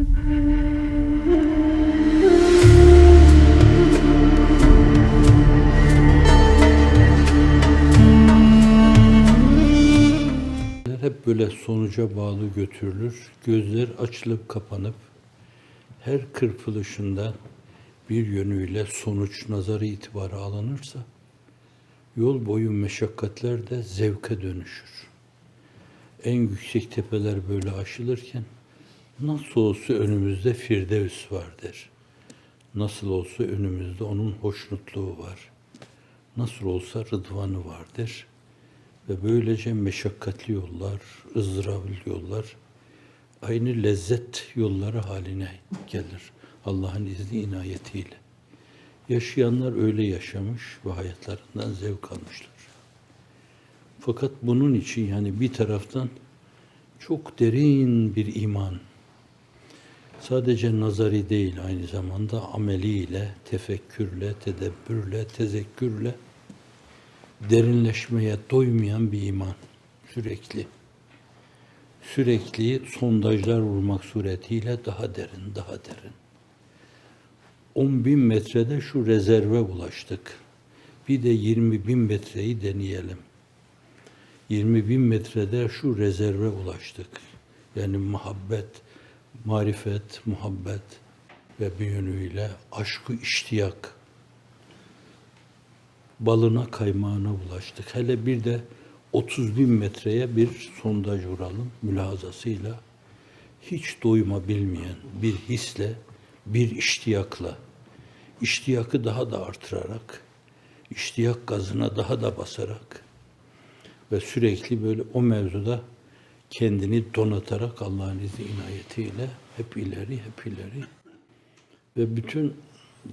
Hep böyle sonuca bağlı götürülür. Gözler açılıp kapanıp her kırpılışında bir yönüyle sonuç nazarı itibarı alınırsa yol boyu meşakkatler de zevke dönüşür. En yüksek tepeler böyle aşılırken nasıl olsa önümüzde Firdevs vardır. Nasıl olsa önümüzde onun hoşnutluğu var. Nasıl olsa rıdvanı vardır. Ve böylece meşakkatli yollar, ızdıraplı yollar aynı lezzet yolları haline gelir. Allah'ın izni inayetiyle. Yaşayanlar öyle yaşamış ve hayatlarından zevk almışlar. Fakat bunun için yani bir taraftan çok derin bir iman, sadece nazari değil aynı zamanda ameliyle, tefekkürle, tedebbürle, tezekkürle derinleşmeye doymayan bir iman sürekli. Sürekli sondajlar vurmak suretiyle daha derin, daha derin. 10.000 metrede şu rezerve ulaştık. Bir de 20.000 metreyi deneyelim. 20.000 metrede şu rezerve ulaştık. Yani muhabbet, marifet, muhabbet ve bir yönüyle aşkı iştiyak, balına kaymağına ulaştık. Hele bir de 30.000 metreye bir sondaj vuralım mülahazasıyla. Hiç doyma bilmeyen bir hisle, bir iştiyakla, iştiyakı daha da artırarak, iştiyak gazına daha da basarak ve sürekli böyle o mevzuda kendini donatarak Allah'ın izni inayetiyle hep ileri, hep ileri ve bütün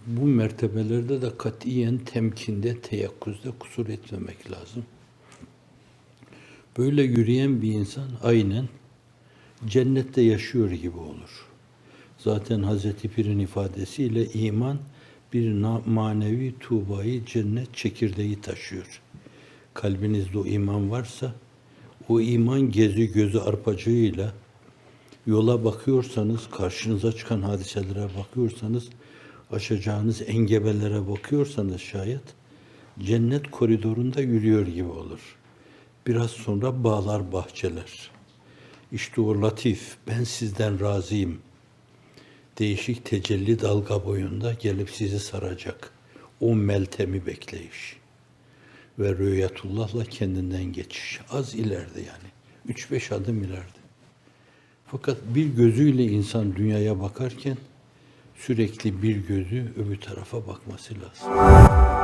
bu mertebelerde de katiyen temkinde, teyakkuzda kusur etmemek lazım. Böyle yürüyen bir insan aynen cennette yaşıyor gibi olur. Zaten Hazreti Pir'in ifadesiyle iman bir manevi tuğbayı cennet çekirdeği taşıyor. Kalbinizde o iman varsa, o iman gezi gözü arpacığıyla yola bakıyorsanız, karşınıza çıkan hadiselere bakıyorsanız, aşacağınız engebelere bakıyorsanız şayet, cennet koridorunda yürüyor gibi olur. Biraz sonra bağlar bahçeler. İşte o latif, ben sizden razıyım. Değişik tecelli dalga boyunda gelip sizi saracak. O meltemi bekleyiş. Ve rüyatullah'la kendinden geçiş. Az ileride yani. 3-5 adım ileride. Fakat bir gözüyle insan dünyaya bakarken sürekli bir gözü öbür tarafa bakması lazım.